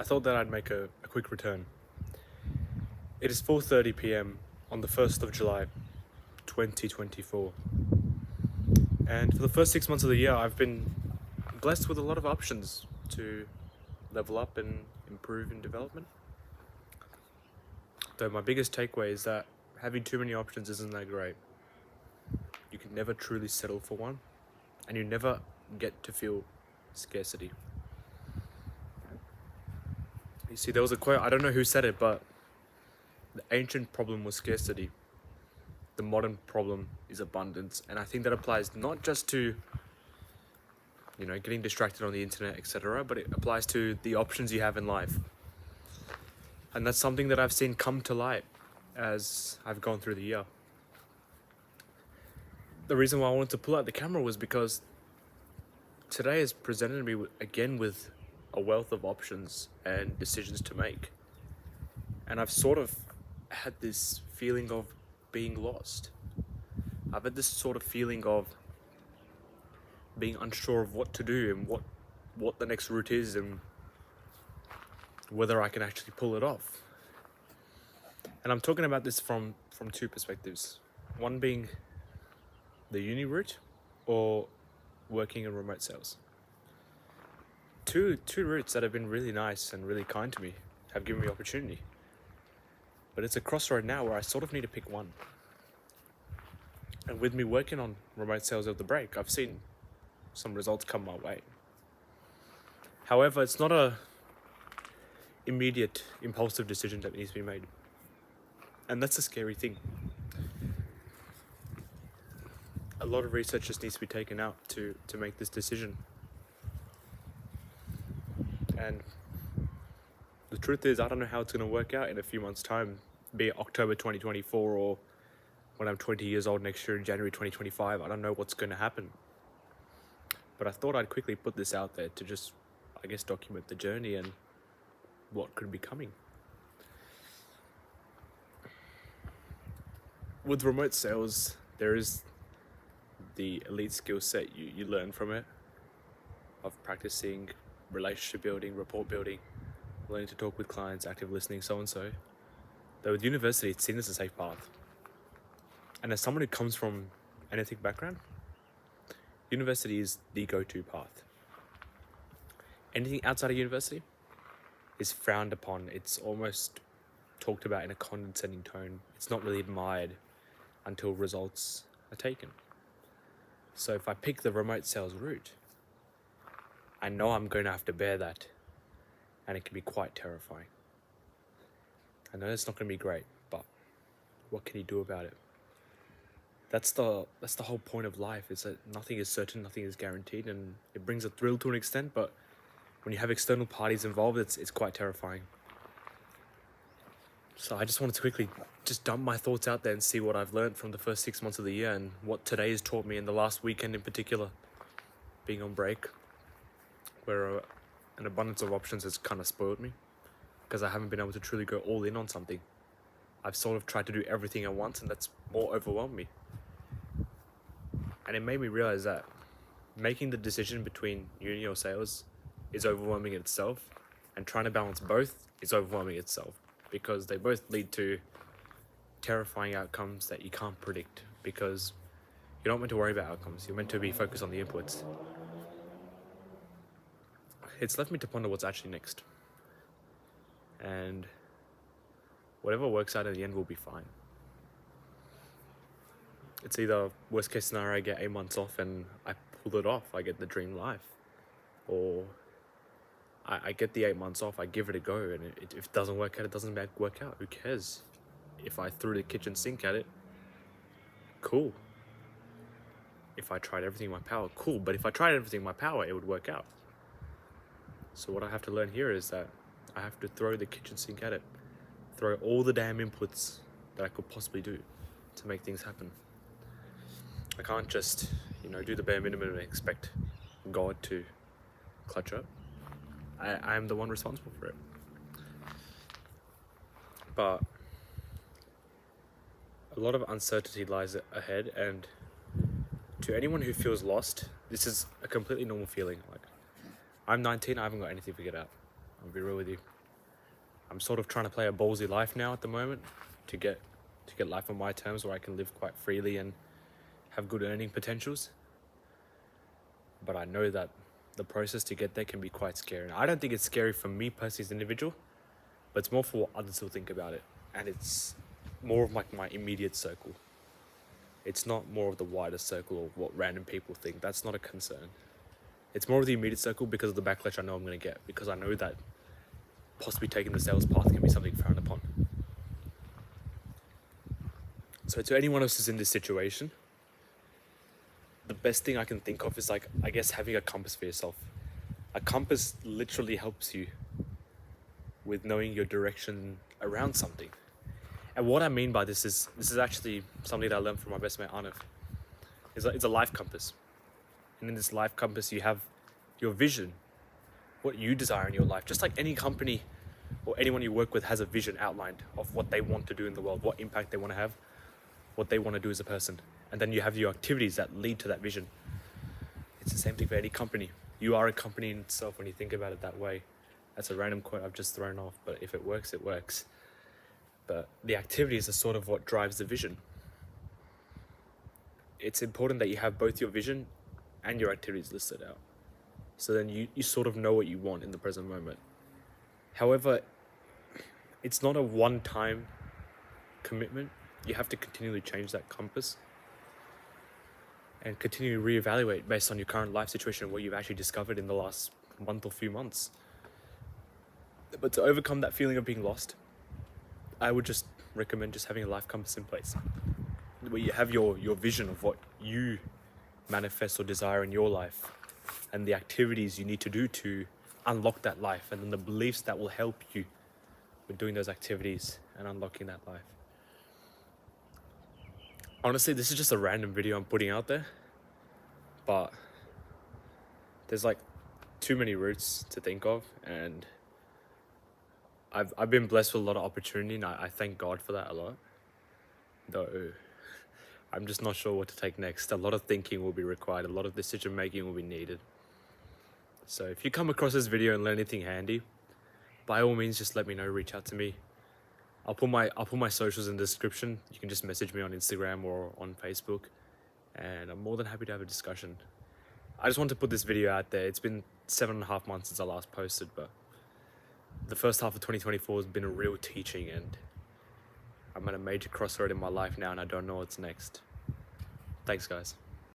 I thought that I'd make a quick return. It is 4:30 p.m. on the 1st of July, 2024. And for the first 6 months of the year, I've been blessed with a lot of options to level up and improve in development. Though my biggest takeaway is that having too many options isn't that great. You can never truly settle for one, and you never get to feel scarcity. You see, there was a quote, I don't know who said it, but the ancient problem was scarcity. The modern problem is abundance. And I think that applies not just to, getting distracted on the internet, etc., but it applies to the options you have in life. And that's something that I've seen come to light as I've gone through the year. The reason why I wanted to pull out the camera was because today has presented me again with a wealth of options and decisions to make. And I've sort of had this feeling of being lost. I've had this sort of feeling of being unsure of what to do and what the next route is and whether I can actually pull it off. And I'm talking about this from two perspectives. One being the uni route or working in remote sales. Two routes that have been really nice and really kind to me, have given me opportunity. But it's a crossroad now where I sort of need to pick one. And with me working on remote sales over the break, I've seen some results come my way. However, it's not a immediate, impulsive decision that needs to be made. And that's a scary thing. A lot of research just needs to be taken out to make this decision. And the truth is, I don't know how it's going to work out in a few months' time, be it October 2024 or when I'm 20 years old next year in January 2025. I don't know what's going to happen. But I thought I'd quickly put this out there to just, document the journey and what could be coming. With remote sales, there is the elite skill set you learn from it, of practicing relationship building, rapport building, learning to talk with clients, active listening, so and so. Though with university, it's seen as a safe path. And as someone who comes from an ethic background, university is the go-to path. Anything outside of university is frowned upon. It's almost talked about in a condescending tone. It's not really admired until results are taken. So if I pick the remote sales route, I know I'm going to have to bear that, and it can be quite terrifying. I know it's not going to be great, but what can you do about it? That's the whole point of life, is that nothing is certain, nothing is guaranteed, and it brings a thrill to an extent, but when you have external parties involved, it's quite terrifying. So I just wanted to quickly just dump my thoughts out there and see what I've learned from the first 6 months of the year and what today has taught me, in the last weekend in particular, being on break, where an abundance of options has kind of spoiled me because I haven't been able to truly go all in on something. I've sort of tried to do everything at once, and that's more overwhelmed me. And it made me realize that making the decision between uni or sales is overwhelming in itself, and trying to balance both is overwhelming itself, because they both lead to terrifying outcomes that you can't predict, because you're not meant to worry about outcomes. You're meant to be focused on the inputs. It's left me to ponder what's actually next. And whatever works out in the end will be fine. It's either worst case scenario, I get 8 months off and I pull it off, I get the dream life. Or I get the 8 months off, I give it a go, and if it doesn't work out, it doesn't work out. Who cares? If I threw the kitchen sink at it, cool. If I tried everything in my power, cool. But if I tried everything in my power, it would work out. So what I have to learn here is that I have to throw the kitchen sink at it. Throw all the damn inputs that I could possibly do to make things happen. I can't just, do the bare minimum and expect God to clutch up. I am the one responsible for it. But a lot of uncertainty lies ahead, and to anyone who feels lost, this is a completely normal feeling. Like, I'm 19, I haven't got anything figured out. I'll be real with you. I'm sort of trying to play a ballsy life now at the moment to get life on my terms where I can live quite freely and have good earning potentials. But I know that the process to get there can be quite scary. And I don't think it's scary for me personally as an individual, but it's more for what others will think about it. And it's more of like my immediate circle. It's not more of the wider circle or what random people think. That's not a concern. It's more of the immediate circle because of the backlash I know I'm going to get, because I know that possibly taking the sales path can be something frowned upon. So to anyone else who's in this situation, the best thing I can think of is like, I guess, having a compass for yourself. A compass literally helps you with knowing your direction around something. And what I mean by this is actually something that I learned from my best mate Arnav. It's a life compass. And in this life compass, you have your vision, what you desire in your life. Just like any company or anyone you work with has a vision outlined of what they want to do in the world, what impact they want to have, what they want to do as a person. And then you have your activities that lead to that vision. It's the same thing for any company. You are a company in itself when you think about it that way. That's a random quote I've just thrown off, but if it works, it works. But the activities are sort of what drives the vision. It's important that you have both your vision and your activities listed out. So then you sort of know what you want in the present moment. However, it's not a one-time commitment. You have to continually change that compass and continue to reevaluate based on your current life situation and what you've actually discovered in the last month or few months. But to overcome that feeling of being lost, I would just recommend just having a life compass in place where you have your vision of what you manifest or desire in your life and the activities you need to do to unlock that life, and then the beliefs that will help you with doing those activities and unlocking that life. Honestly, this is just a random video I'm putting out there, but there's like too many routes to think of, and I've been blessed with a lot of opportunity, and I thank God for that a lot. Though I'm just not sure what to take next. A lot of thinking will be required. A lot of decision making will be needed. So if you come across this video and learn anything handy, by all means, just let me know. Reach out to me. I'll put my socials in the description. You can just message me on Instagram or on Facebook, and I'm more than happy to have a discussion. I just want to put this video out there. It's been 7.5 months since I last posted, but the first half of 2024 has been a real teaching, and I'm at a major crossroad in my life now, and I don't know what's next. Thanks, guys.